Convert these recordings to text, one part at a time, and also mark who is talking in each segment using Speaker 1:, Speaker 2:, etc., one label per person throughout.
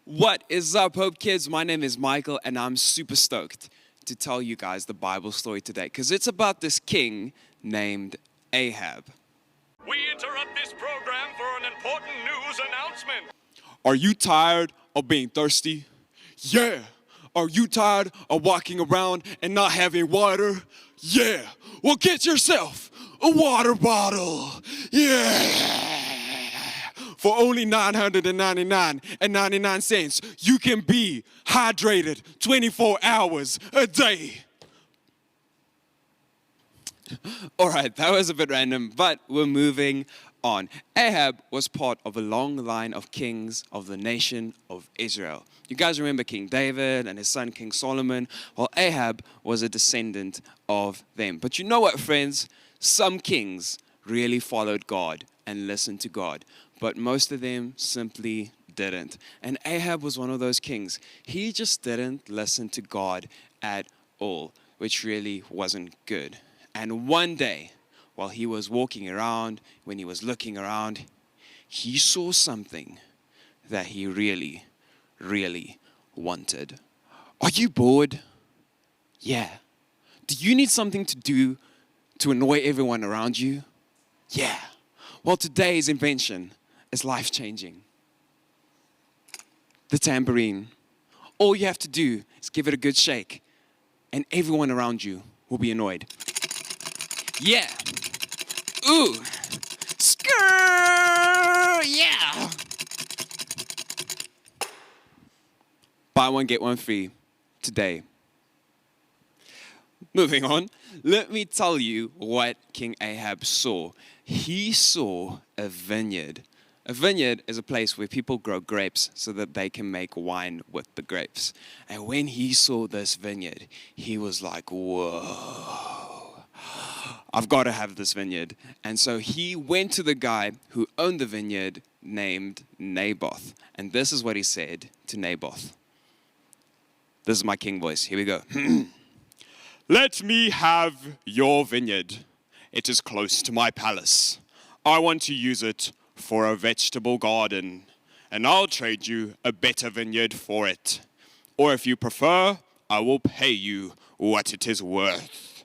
Speaker 1: What is up, Hope Kids? My name is Michael, and I'm super stoked to tell you guys the Bible story today because it's about this king named Ahab.
Speaker 2: We interrupt this program for an important news announcement.
Speaker 1: Are you tired of being thirsty? Yeah. Are you tired of walking around and not having water? Yeah. Well, get yourself a water bottle. Yeah. For only $999.99, you can be hydrated 24 hours a day. All right, that was a bit random, but we're moving on. Ahab was part of a long line of kings of the nation of Israel. You guys remember King David and his son King Solomon? Well, Ahab was a descendant of them. But you know what, friends? Some kings really followed God and listened to God, but most of them simply didn't. And Ahab was one of those kings. He just didn't listen to God at all, which really wasn't good. And one day, while he was walking around, when he was looking around, he saw something that he really, really wanted. Are you bored? Yeah. Do you need something to do to annoy everyone around you? Yeah. Well, today's invention is life-changing. The tambourine. All you have to do is give it a good shake, and everyone around you will be annoyed. Yeah. Ooh. Skrrr. Yeah. Buy one, get one free today. Moving on, let me tell you what King Ahab saw. He saw a vineyard. A vineyard is a place where people grow grapes so that they can make wine with the grapes. And when he saw this vineyard, he was like, whoa, I've got to have this vineyard. And so he went to the guy who owned the vineyard named Naboth. And this is what he said to Naboth. This is my king voice. Here we go. Let me have your vineyard. It is close to my palace. I want to use it for a vegetable garden, and I'll trade you a better vineyard for it. Or if you prefer, I will pay you what it is worth.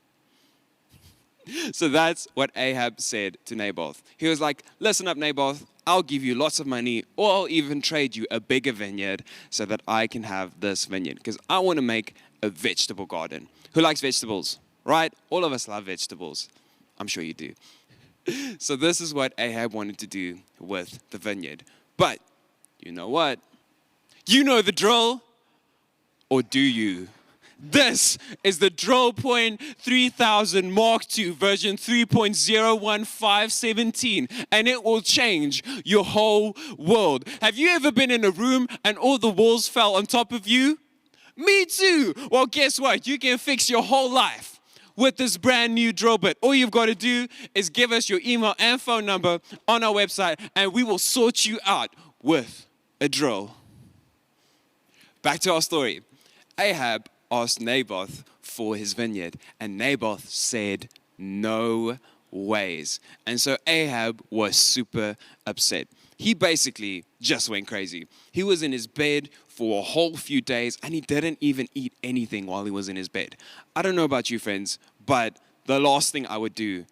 Speaker 1: So that's what Ahab said to Naboth. He was like, listen up, Naboth, I'll give you lots of money, or I'll even trade you a bigger vineyard so that I can have this vineyard, because I want to make a vegetable garden. Who likes vegetables, right? All of us love vegetables. I'm sure you do. So this is what Ahab wanted to do with the vineyard. But you know what? You know the drill, or do you? This is the Drill Point 3000 Mark II version 3.01517, and it will change your whole world. Have you ever been in a room and all the walls fell on top of you? Me too. Well, guess what? You can fix your whole life with this brand new drill bit. All you've got to do is give us your email and phone number on our website, and we will sort you out with a drill. Back to our story. Ahab asked Naboth for his vineyard, and Naboth said, no ways. And so Ahab was super upset. He basically just went crazy. He was in his bed for a whole few days, and he didn't even eat anything while he was in his bed. I don't know about you, friends, but the last thing I would do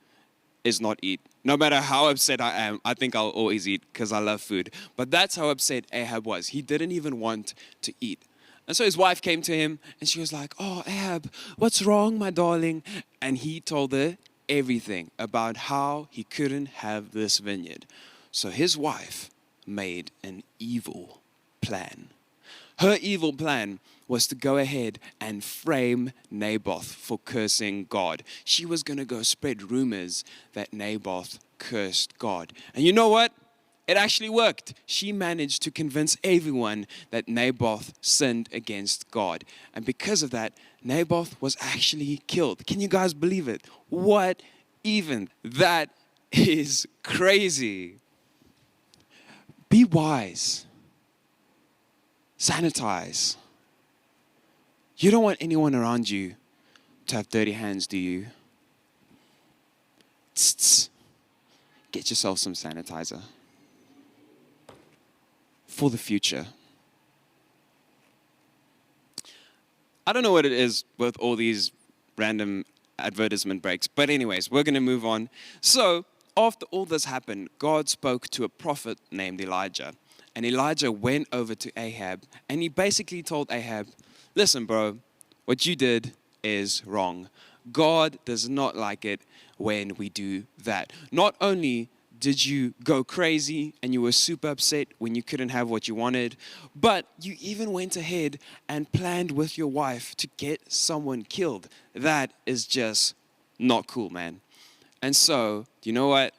Speaker 1: is not eat. No matter how upset I am, I think I'll always eat because I love food. But that's how upset Ahab was. He didn't even want to eat. And so his wife came to him, and she was like, oh, Ahab, what's wrong, my darling? And he told her everything about how he couldn't have this vineyard. So his wife made an evil plan. Her evil plan was to go ahead and frame Naboth for cursing God. She was going to go spread rumors that Naboth cursed God. And you know what? It actually worked. She managed to convince everyone that Naboth sinned against God. And because of that, Naboth was actually killed. Can you guys believe it? What even? That is crazy. Be wise. Sanitize. You don't want anyone around you to have dirty hands, do you? Tss. Get yourself some sanitizer. For the future. I don't know what it is with all these random advertisement breaks. But anyways, we're going to move on. So after all this happened, God spoke to a prophet named Elijah. And Elijah went over to Ahab and he basically told Ahab, listen, bro, what you did is wrong. God does not like it when we do that. Not only did you go crazy and you were super upset when you couldn't have what you wanted, but you even went ahead and planned with your wife to get someone killed. That is just not cool, man. And so, you know what?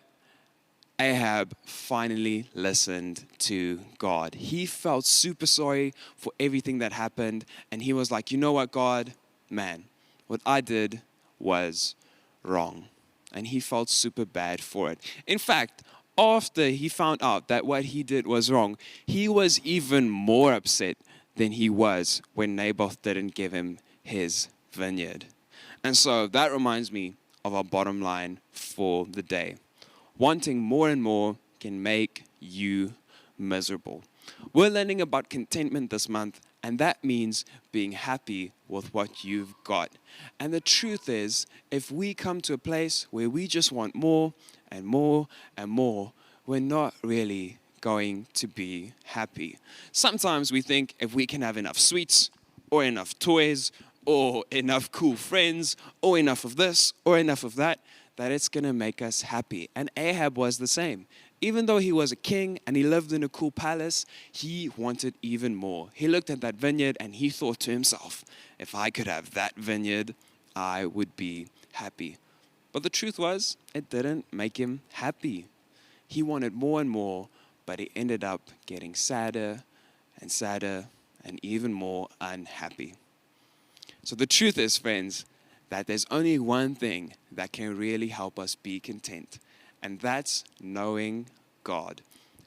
Speaker 1: Ahab finally listened to God. He felt super sorry for everything that happened. And he was like, you know what, God? Man, what I did was wrong. And he felt super bad for it. In fact, after he found out that what he did was wrong, he was even more upset than he was when Naboth didn't give him his vineyard. And so that reminds me of our bottom line for the day. Wanting more and more can make you miserable. We're learning about contentment this month, and that means being happy with what you've got. And the truth is, if we come to a place where we just want more and more and more, we're not really going to be happy. Sometimes we think if we can have enough sweets or enough toys or enough cool friends or enough of this or enough of that, that it's going to make us happy. And Ahab was the same. Even though he was a king and he lived in a cool palace, he wanted even more. He looked at that vineyard and he thought to himself, if I could have that vineyard, I would be happy. But the truth was, it didn't make him happy. He wanted more and more, but he ended up getting sadder and sadder and even more unhappy. So the truth is, friends, that there's only one thing that can really help us be content, and that's knowing God.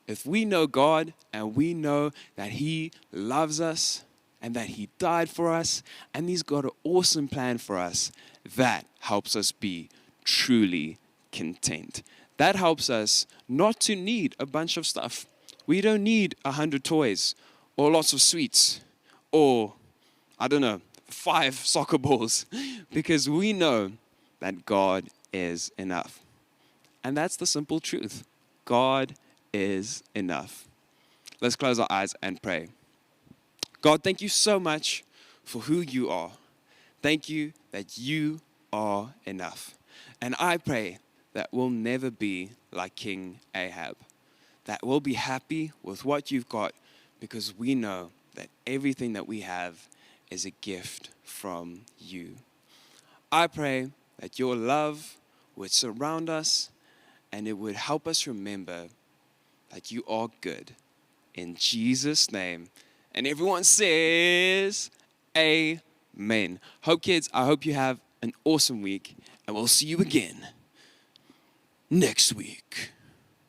Speaker 1: If we know God and we know that He loves us and that He died for us and He's got an awesome plan for us, that helps us be truly content. That helps us not to need a bunch of stuff. We don't need 100 toys or lots of sweets or, I don't know, 5 soccer balls, because we know that God is enough. And that's the simple truth. God is enough. Let's close our eyes and pray. God, thank you so much for who you are. Thank you that you are enough. And I pray that we'll never be like King Ahab, that we'll be happy with what you've got because we know that everything that we have is a gift from you. I pray that your love would surround us and it would help us remember that you are good. In Jesus' name. And everyone says, amen. Hope kids, I hope you have an awesome week and we'll see you again next week.